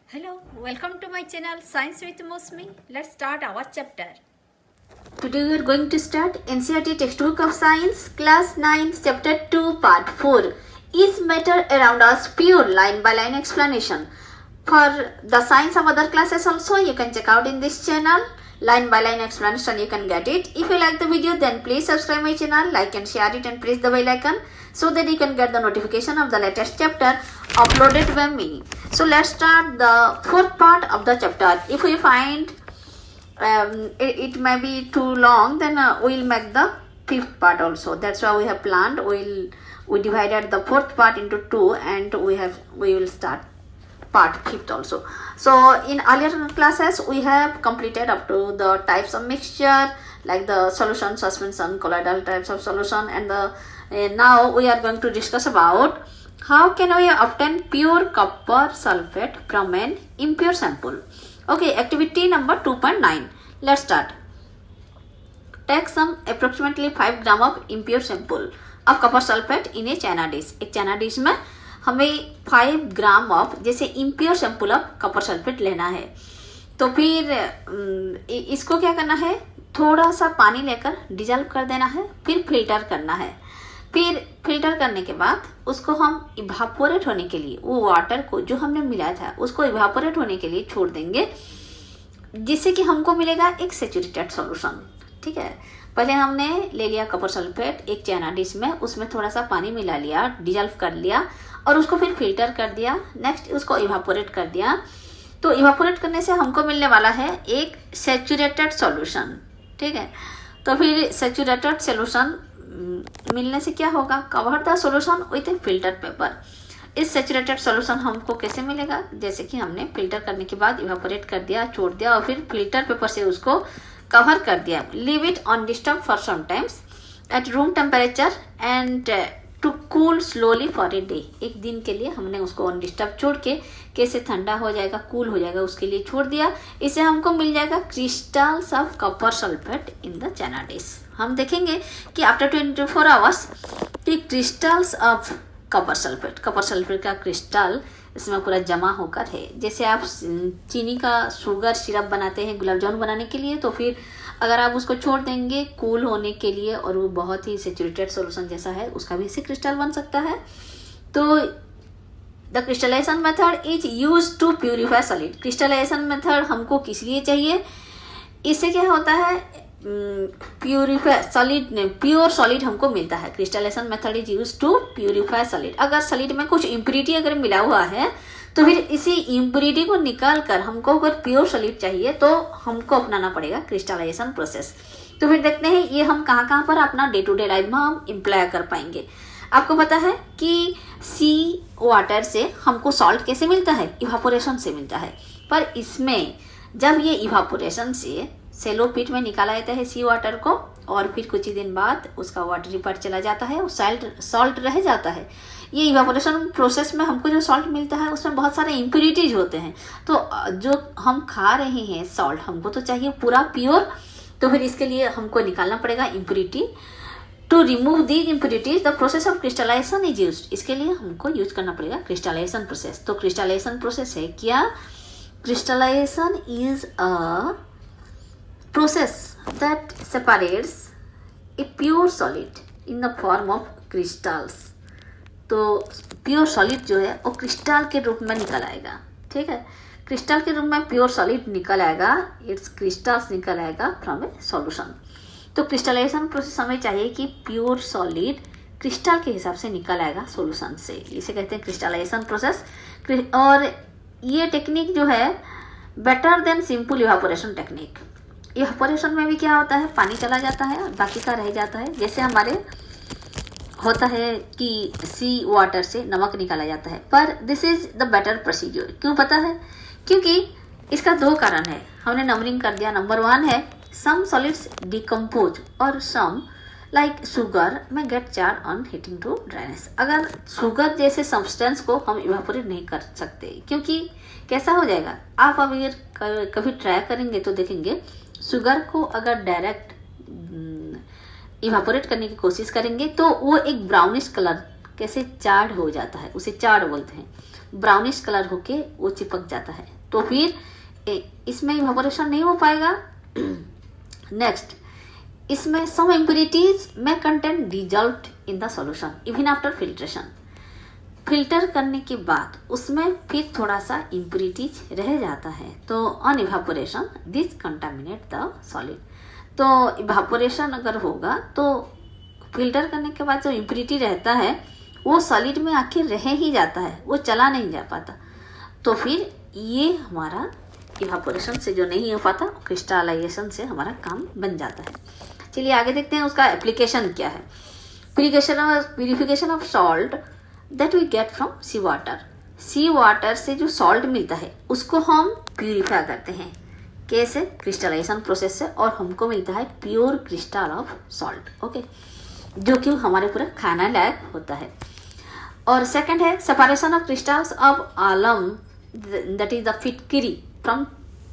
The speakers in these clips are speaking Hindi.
Hello, welcome to my channel Science with Mosmi. Let's start our chapter. Today we are going to start NCERT textbook of science class 9 chapter 2 part 4 is matter around us pure line by line explanation. For the science of other classes also you can check out in this channel line by line explanation, you can get it. If you like the video then please subscribe my channel, like and share it and press the bell icon so that you can get the notification of the latest chapter uploaded by me. So let's start the fourth part of the chapter. If we find it may be too long, then we'll make the fifth part also. That's why we have planned. We divided the fourth part into two, and we will start part fifth also. So in earlier classes we have completed up to the types of mixture, like the solution, suspension, colloidal types of solution, and now we are going to discuss about how can we obtain pure copper sulfate from an impure sample. Okay, activity number 2.9. Let's start. Take some approximately 5 gram of impure sample of copper sulfate in a china dish. एक चना डिश में हमें 5 ग्राम ऑफ जैसे impure sample of copper sulphate लेना है. तो फिर इसको क्या करना है, थोड़ा सा पानी लेकर डिजॉल्व कर देना है, फिर फिल्टर करना है. फिर फिल्टर करने के बाद उसको हम इवापोरेट होने के लिए, वो वाटर को जो हमने मिलाया था उसको इवापोरेट होने के लिए छोड़ देंगे, जिससे कि हमको मिलेगा एक सैचुरेटेड सॉल्यूशन. ठीक है, पहले हमने ले लिया कॉपर सल्फेट एक चैना डिश में, उसमें थोड़ा सा पानी मिला लिया, डिजॉल्व कर लिया और उसको फिर फिल्टर कर दिया. नेक्स्ट उसको इवापोरेट कर दिया. तो इवापोरेट करने से हमको मिलने वाला है एक सैचुरेटेड सॉल्यूशन. ठीक है, तो फिर सैचुरेटेड सॉल्यूशन मिलने से क्या होगा, cover the solution with A filter paper. इस सैचुरेटेड सॉल्यूशन हमको कैसे मिलेगा, जैसे कि हमने फिल्टर करने के बाद इवापोरेट कर दिया, छोड़ दिया और फिर फिल्टर पेपर से उसको कवर कर दिया. Leave it undisturb for some times at room temperature and to cool slowly for a day. एक दिन के लिए हमने उसको अनडिस्टर्ब छोड़ के कैसे ठंडा हो जाएगा, कूल हो जाएगा, उसके लिए छोड़ दिया. इससे हमको मिल जाएगा crystals of copper sulphate in the चना डिश. हम देखेंगे कि आफ्टर 24 आवर्स कि क्रिस्टल्स ऑफ कॉपर सल्फेट का क्रिस्टल इसमें पूरा जमा होकर है. जैसे आप चीनी का शुगर सिरप बनाते हैं गुलाब जामुन बनाने के लिए, तो फिर अगर आप उसको छोड़ देंगे कूल होने के लिए और वो बहुत ही सैचुरेटेड सॉल्यूशन जैसा है, उसका भी इसे क्रिस्टल बन सकता है. तो the crystallization method is use to purify solid. Crystallization method हमको किस लिए चाहिए, इससे क्या होता है, प्यूरिफाई सॉलिड ने प्योर सॉलिड हमको मिलता है. Crystallization method is use to purify solid. अगर सॉलिड में कुछ इम्प्योरिटी अगर मिला हुआ है तो फिर इसी इम्प्योरिटी को निकाल कर हमको अगर प्योर सॉलिड चाहिए तो हमको अपनाना पड़ेगा क्रिस्टलाइजेशन प्रोसेस. तो फिर देखते हैं ये हम कहाँ पर अपना डे टू डे लाइफ में हम इम्प्लॉय कर पाएंगे. आपको पता है कि सी वाटर से हमको सॉल्ट कैसे मिलता है, इवापोरेशन से मिलता है. पर इसमें जब ये इवापोरेशन से सेलो पिट में निकाला जाता है सी वाटर को, और फिर कुछ ही दिन बाद उसका वाटरी पार्ट चला जाता है, वो सॉल्ट रह जाता है. ये इवापोरेशन प्रोसेस में हमको जो सॉल्ट मिलता है उसमें बहुत सारे इम्प्योरिटीज होते हैं. तो जो हम खा रहे हैं सॉल्ट हमको तो चाहिए पूरा प्योर. तो फिर इसके लिए हमको निकालना पड़ेगा impurity. To remove these impurities the process of crystallization is used. इसके लिए हमको यूज करना पड़ेगा क्रिस्टलाइजेशन प्रोसेस. तो क्रिस्टलाइजेशन प्रोसेस है क्या, crystallization is a process that separates a pure solid in the form of crystals. तो प्योर सॉलिड जो है वो क्रिस्टल के रूप में निकल आएगा. ठीक है, क्रिस्टल के रूप में प्योर सॉलिड निकल आएगा, इट्स क्रिस्टल्स निकल आएगा फ्रॉम ए सॉल्यूशन. तो क्रिस्टलाइजेशन प्रोसेस हमें चाहिए कि प्योर सॉलिड क्रिस्टल के हिसाब से निकल आएगा सॉल्यूशन से, इसे कहते हैं क्रिस्टलाइजेशन प्रोसेस. और ये टेक्निक जो है better than simple evaporation technique. Evaporation में भी क्या होता है, पानी चला जाता है, बाकी का रह जाता है. जैसे हमारे होता है कि सी वाटर से नमक निकाला जाता है, पर this is the better procedure. क्यों पता है, क्योंकि इसका 2 कारण है. हमने नंबरिंग कर दिया. नंबर 1 है सम सॉलिड्स डिकम्पोज और सम लाइक शुगर में get charge on heating to dryness. अगर शुगर जैसे सब्सटेंस को हम इवापोरेट नहीं कर सकते, क्योंकि कैसा हो जाएगा, आप अगर कभी ट्राई करेंगे तो देखेंगे शुगर को अगर डायरेक्ट इवापोरेट करने की कोशिश करेंगे तो वो एक ब्राउनिश कलर कैसे चार्ड हो जाता है, उसे चार्ड बोलते हैं. ब्राउनिश कलर होके वो चिपक जाता है. तो फिर इसमें इवेपोरेशन नहीं हो पाएगा। नेक्स्ट, इसमें सम इम्प्योरिटीज में content dissolved in the solution even after filtration. Filter करने के बाद उसमें फिर थोड़ा सा इम्प्योरिटीज रह जाता है, तो on evaporation this contaminate the solid. तो इवेपोरेशन अगर होगा तो फिल्टर करने के बाद जो इम्प्योरिटी रहता है वो सॉलिड में आखिर रह ही जाता है, वो चला नहीं जा पाता। तो फिर ये हमारा इवेपोरेशन से जो नहीं हो पाता, क्रिस्टलाइजेशन से हमारा काम बन जाता है। चलिए आगे देखते हैं उसका एप्लीकेशन क्या है। Purification of salt that we get from sea water. Sea water से जो सॉल्ट मिलता है उसको हम प्यूरिफाई करते हैं, कैसे? क्रिस्टलाइजेशन प्रोसेस से, और हमको मिलता है pure crystal of salt, okay, जो कि हमारे पूरा खाना लायक होता है। और सेकंड है separation of crystals of Alam that is the फिटकरी फ्रॉम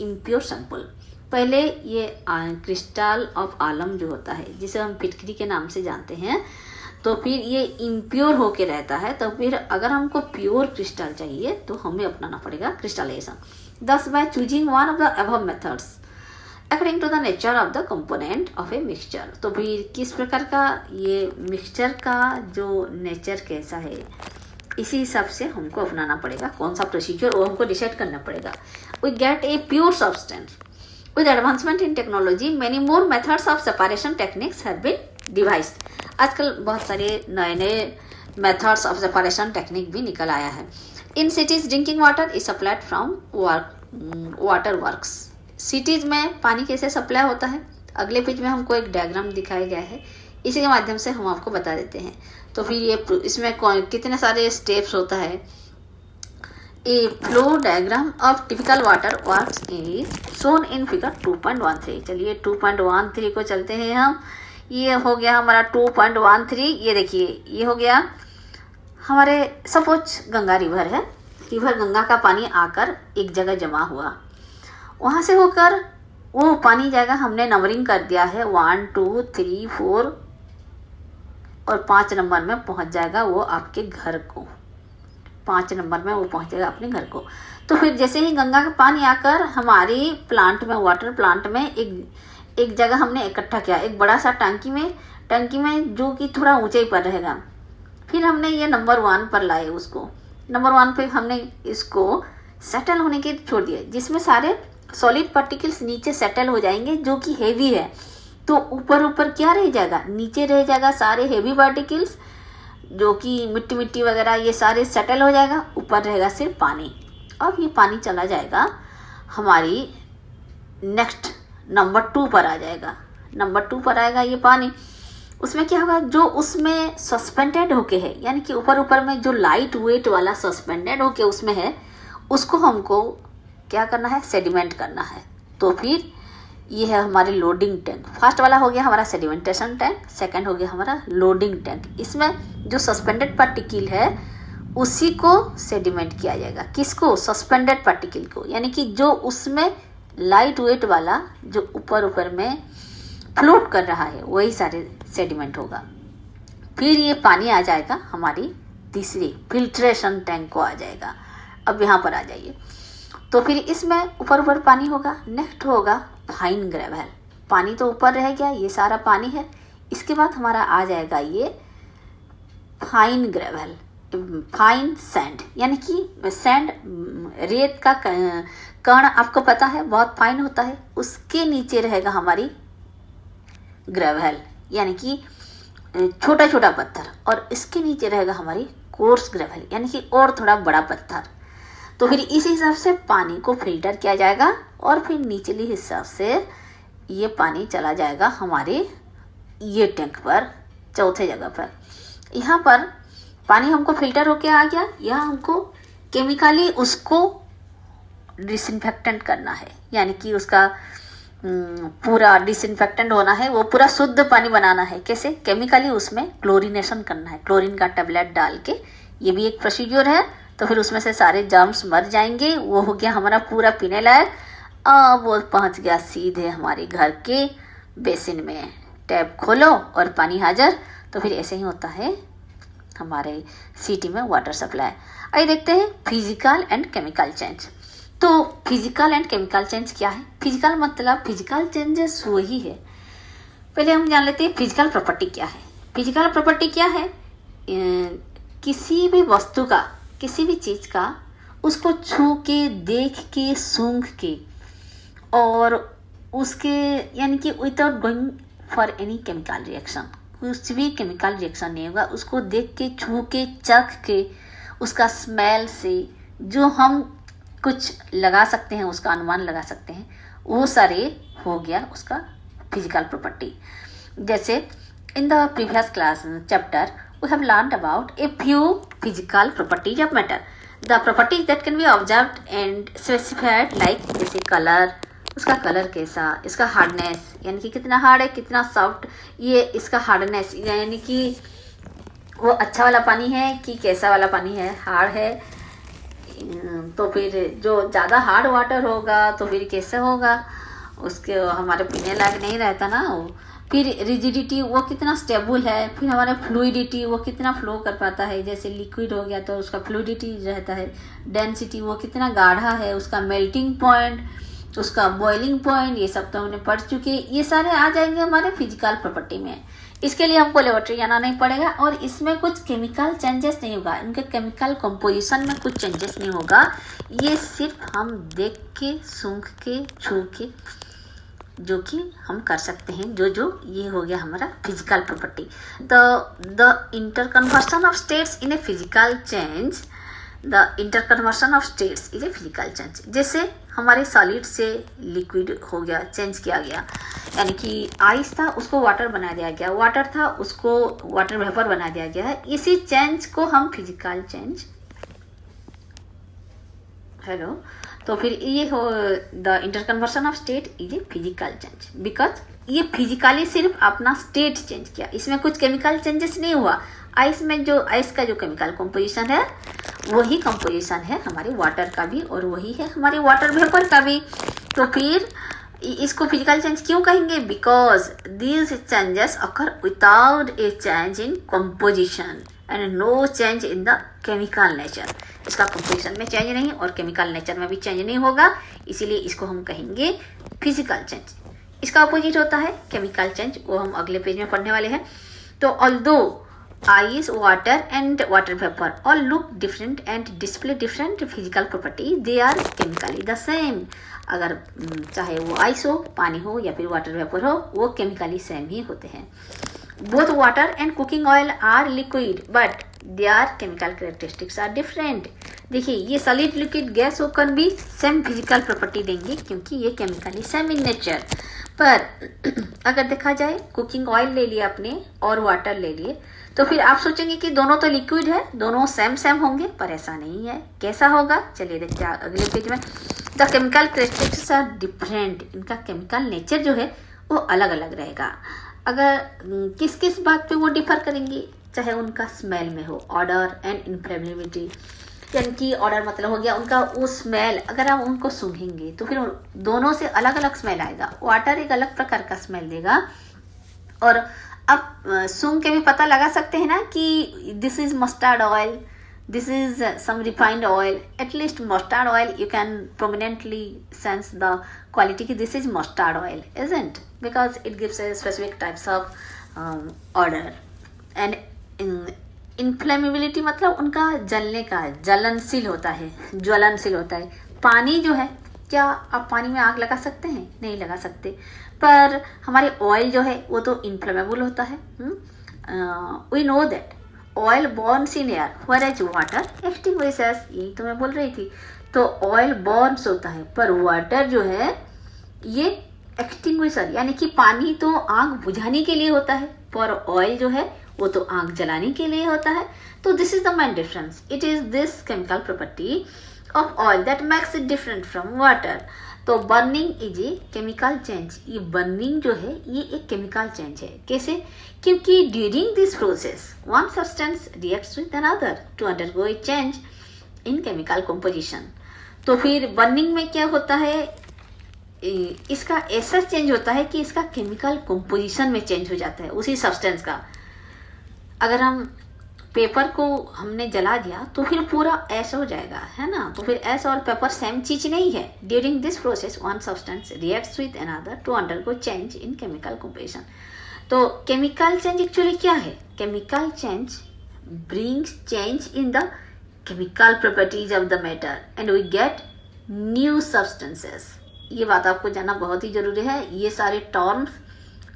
इम्प्योर सैंपल। पहले ये क्रिस्टल ऑफ आलम जो होता है, जिसे हम फिटकरी के नाम से जानते हैं, तो फिर ये इम्प्योर होके रहता है। तो फिर अगर हमको प्योर क्रिस्टल चाहिए तो हमें अपनाना पड़ेगा crystallisation. Thus, by choosing one of the above methods, according to the nature of the component of a mixture, तो फिर किस प्रकार का ये मिक्सचर का जो नेचर कैसा है, इसी हिसाब से हमको अपनाना पड़ेगा। कौन सा प्रोसीजर वो हमको डिसाइड करना पड़ेगा। We get a pure substance. With advancement in technology, many more methods of separation techniques have been devised. आजकल बहुत सारे नए नए methods of separation technique भी निकल आया है। In cities drinking water is supplied from water works. Cities में पानी कैसे सप्लाई होता है, अगले पेज में हमको एक डायग्राम दिखाया गया है, इसी के माध्यम से हम आपको बता देते हैं। तो फिर ये इसमें कितने सारे स्टेप्स होता है। ए flow diagram of typical water works is shown in figure 2.13। चलिए 2.13 को चलते हैं हम। ये हो गया हमारा 2.13। ये देखिए ये हो गया हमारे, सपोज गंगा रिवर है, रिवर गंगा का पानी आकर एक जगह जमा हुआ, वहाँ से होकर वो पानी जाएगा, हमने नंबरिंग कर दिया है 1 2 3 4 और 5 नंबर में पहुँच जाएगा वो आपके घर को। 5 नंबर में वो पहुँच जाएगा अपने घर को। तो फिर जैसे ही गंगा का पानी आकर हमारी प्लांट में, वाटर प्लांट में एक जगह हमने इकट्ठा किया, एक बड़ा सा टंकी में जो कि थोड़ा ऊंचाई पर रहेगा। फिर हमने ये नंबर 1 पर लाए उसको, नंबर 1 पे हमने इसको सेटल होने के छोड़ दिया, जिसमें सारे सॉलिड पार्टिकल्स नीचे सेटल हो जाएंगे जो कि हेवी है। तो ऊपर क्या रह जाएगा, नीचे रह जाएगा सारे हेवी पार्टिकल्स जो कि मिट्टी वगैरह, ये सारे सेटल हो जाएगा, ऊपर रहेगा सिर्फ पानी। अब ये पानी चला जाएगा हमारी नेक्स्ट नंबर 2 पर आ जाएगा। नंबर 2 पर आएगा ये पानी। उसमें क्या होगा, जो उसमें सस्पेंडेड होके है, यानी कि ऊपर में जो लाइट वेट वाला सस्पेंडेड होके उसमें है, उसको हमको क्या करना है, सेडिमेंट करना है। तो फिर ये है हमारे लोडिंग टैंक। फर्स्ट वाला हो गया हमारा सेडिमेंटेशन टैंक, सेकंड हो गया हमारा लोडिंग टैंक। इसमें जो सस्पेंडेड पार्टिकल है उसी को सेडिमेंट किया जाएगा। किसको, सस्पेंडेड पार्टिकल को, यानी कि जो उसमें लाइट वेट वाला जो ऊपर में फ्लोट कर रहा है वही सारे सेडिमेंट होगा। फिर ये पानी आ जाएगा हमारी तीसरी फिल्ट्रेशन टैंक को आ जाएगा। अब यहाँ पर आ जाइए, तो फिर इसमें ऊपर पानी होगा। नेक्स्ट होगा फाइन ग्रेवल। पानी तो ऊपर रह गया, ये सारा पानी है। इसके बाद हमारा आ जाएगा ये फाइन ग्रेवल, फाइन सैंड, यानी कि सैंड रेत का कण आपको पता है बहुत फाइन होता है। उसके नीचे रहेगा हमारी ग्रेवल, यानी कि छोटा पत्थर, और इसके नीचे रहेगा हमारी कोर्स ग्रेवल, यानी कि और थोड़ा बड़ा पत्थर। तो फिर इस हिसाब से पानी को फिल्टर किया जाएगा और फिर निचली हिसाब से ये पानी चला जाएगा हमारे ये टैंक पर, चौथे जगह पर। यहाँ पर पानी हमको फिल्टर होके आ गया, यहाँ हमको केमिकली उसको डिसइंफेक्टेंट करना है, यानी कि उसका पूरा डिसइंफेक्टेंट होना है, वो पूरा शुद्ध पानी बनाना है। कैसे, केमिकली उसमें क्लोरीनेशन करना है, क्लोरीन का टेबलेट डाल के, ये भी एक प्रोसीजर है। तो फिर उसमें से सारे जर्म्स मर जाएंगे, वो हो गया हमारा पूरा पीने लायक। अब वो पहुंच गया सीधे हमारे घर के बेसिन में, टैप खोलो और पानी हाजिर। तो फिर ऐसे ही होता है हमारे सिटी में वाटर सप्लाई। आइए देखते हैं फिजिकल एंड केमिकल चेंज। तो फिजिकल एंड केमिकल चेंज क्या है? फिजिकल मतलब फिजिकल चेंजेस वही है। पहले हम जान लेते हैं फिजिकल प्रॉपर्टी क्या है। फिजिकल प्रॉपर्टी क्या है? किसी भी वस्तु का, किसी भी चीज़ का, उसको छू के, देख के, सूंघ के और उसके यानी कि without going for any chemical reaction, कुछ भी केमिकल रिएक्शन नहीं होगा, उसको देख के, छू के, चख के, उसका स्मेल से जो हम कुछ लगा सकते हैं, उसका अनुमान लगा सकते हैं, वो सारे हो गया उसका फिजिकल प्रॉपर्टी। जैसे in the previous class chapter we have learned about a few physical properties of matter, the properties that can be observed and specified, like जैसे कलर, उसका कलर कैसा, इसका हार्डनेस यानी कि कितना हार्ड है, कितना सॉफ्ट, ये इसका हार्डनेस यानी कि वो अच्छा वाला पानी है कि कैसा वाला पानी है, हार्ड है। तो फिर जो ज़्यादा हार्ड वाटर होगा तो फिर कैसे होगा, उसके हमारे पीने लायक नहीं रहता ना वो। फिर रिजिडिटी, वो कितना स्टेबल है। फिर हमारा फ्लूइडिटी, वो कितना फ्लो कर पाता है, जैसे लिक्विड हो गया तो उसका फ्लूइडिटी रहता है। डेंसिटी, वो कितना गाढ़ा है। उसका मेल्टिंग पॉइंट, उसका बॉइलिंग पॉइंट, ये सब तो हमने पढ़ चुके। ये सारे आ जाएंगे हमारे फिजिकल प्रॉपर्टी में। इसके लिए हमको लेबोरेटरी जाना नहीं पड़ेगा और इसमें कुछ केमिकल चेंजेस नहीं होगा, इनके केमिकल कंपोजिशन में कुछ चेंजेस नहीं होगा। ये सिर्फ हम देख के, सूंघ के, छू के जो कि हम कर सकते हैं, जो ये हो गया हमारा physical property. The interconversion of states in a physical change, the interconversion of states is a physical change. जैसे हमारे सॉलिड से लिक्विड हो गया, चेंज किया गया, यानी कि आइस था उसको वाटर बना दिया गया, वाटर था उसको वाटर वेपर बना दिया गया है। इसी चेंज को हम फिजिकल चेंज, हेलो, तो फिर ये हो the interconversion of state is a physical change, because ये फिजिकली सिर्फ अपना स्टेट चेंज किया, इसमें कुछ केमिकल चेंजेस नहीं हुआ। आइस में जो आइस का जो केमिकल कंपोजिशन है वही कंपोजिशन है हमारे वाटर का भी और वही है हमारे वाटर वेपर का भी। तो फिर इसको फिजिकल चेंज क्यों कहेंगे? Because these changes occur without a change in composition and no change in the chemical nature. इसका कंपोजिशन में चेंज नहीं और केमिकल नेचर में भी चेंज नहीं होगा, इसीलिए इसको हम कहेंगे फिजिकल चेंज। इसका अपोजिट होता है केमिकल चेंज, वो हम अगले पेज में पढ़ने वाले हैं। तो although ice, water and water vapor all look different and display different physical property, they are chemically the same। अगर चाहे वो आइस हो, पानी हो या फिर वाटर वेपर हो, वो केमिकली सेम ही होते हैं। Both water and cooking oil are liquid but their chemical characteristics are different. देखिए ये सॉलिड, लिक्विड, गैस होकर भी सेम फिजिकल प्रॉपर्टी देंगे क्योंकि ये केमिकली सेम इन नेचर। पर अगर देखा जाए कुकिंग ऑयल ले लिया आपने और वाटर ले लिए तो फिर आप सोचेंगे कि दोनों तो लिक्विड है, दोनों सेम सेम होंगे, पर ऐसा नहीं है। कैसा होगा चलिए देखते हैं अगले पेज में। The chemical characteristics are different, इनका केमिकल नेचर जो है वो अलग अलग रहेगा। अगर किस किस बात पे वो डिफर करेंगे, चाहे उनका स्मेल में हो, ऑर्डर एंड इनफ्लेमेबिलिटी, यानी कि ऑर्डर मतलब हो गया उनका वो स्मेल, अगर आप उनको सूंघेंगे तो फिर दोनों से अलग अलग स्मेल आएगा। वाटर एक अलग प्रकार का स्मेल देगा और अब सूंघ के भी पता लगा सकते हैं ना कि this is mustard oil, this is some refined oil. At least mustard oil you can prominently sense the quality ki this is mustard oil, isn't, because it gives a specific types of odor. And inflammability मतलब उनका जलने का, जलनशील होता है, ज्वलनशील होता है। पानी जो है, क्या आप पानी में आग लगा सकते हैं? नहीं लगा सकते, पर हमारे ऑयल जो है वो तो इनफ्लेमेबल होता है। We know that oil burns in air whereas water extinguishes, यही तो मैं बोल रही थी। तो ऑयल बर्न्स होता है पर वाटर जो है ये एक्सटिंग्विशर, यानी कि पानी तो आग बुझाने के लिए होता है पर ऑयल जो है वो तो आग जलाने के लिए होता है। तो this is the main difference, it is this chemical property of oil that makes it different from water. तो burning is a chemical change, ये बर्निंग जो है ये एक केमिकल चेंज है। कैसे? क्योंकि during this process one substance reacts with another to undergo a change in chemical composition. तो फिर बर्निंग में क्या होता है, इसका ऐसा चेंज होता है कि इसका केमिकल कंपोजिशन में चेंज हो जाता है उसी सब्सटेंस का। अगर हम पेपर को हमने जला दिया तो फिर पूरा ऐश हो जाएगा, है ना। तो फिर ऐश और पेपर सेम चीज नहीं है। During this process one substance reacts with another to undergo change in chemical composition. तो केमिकल चेंज एक्चुअली क्या है? Chemical change brings change in the chemical properties of the matter and we get new substances. ये बात आपको जानना बहुत ही जरूरी है। ये सारे टर्म्स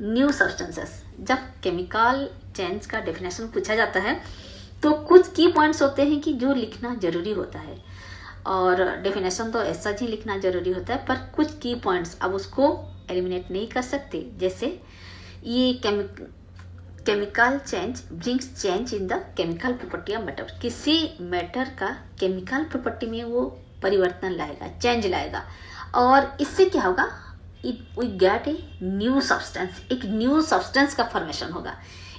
न्यू सब्सटेंसेस, जब केमिकल चेंज का डेफिनेशन पूछा जाता है तो कुछ की पॉइंट्स होते हैं कि जो लिखना जरूरी होता है, और डेफिनेशन तो ऐसा ही लिखना जरूरी होता है, पर कुछ की पॉइंट्स अब उसको एलिमिनेट नहीं कर सकते। जैसे ये chemical change brings change in the chemical property of matter. किसी मैटर का केमिकल प्रॉपर्टी में वो परिवर्तन लाएगा, चेंज लाएगा, और इससे क्या होगा? We get a new substance, एक न्यू सब्सटेंस का फॉर्मेशन होगा।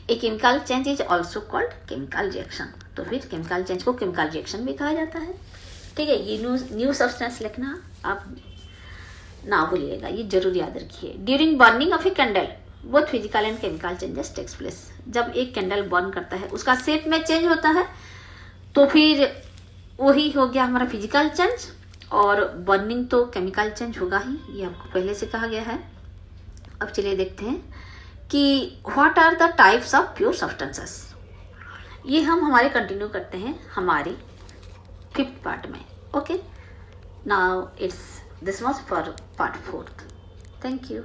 A chemical change is also called chemical reaction. तो फिर केमिकल चेंज को केमिकल रिएक्शन भी कहा जाता है। ठीक है, ये न्यू सब्सटेंस लिखना आप ना भूलिएगा, ये जरूर याद रखिए। During burning of a candle both physical and chemical changes takes place. जब एक कैंडल बर्न करता है उसका शेप में चेंज होता है, तो फिर वही हो गया हमारा फिजिकल चेंज, और बर्निंग तो केमिकल चेंज होगा ही, ये आपको पहले से कहा गया है। अब चलिए देखते हैं कि what are the types of pure substances. ये हम हमारे कंटिन्यू करते हैं हमारे 5th पार्ट में। Okay, now it's this was for part 4th। Thank you.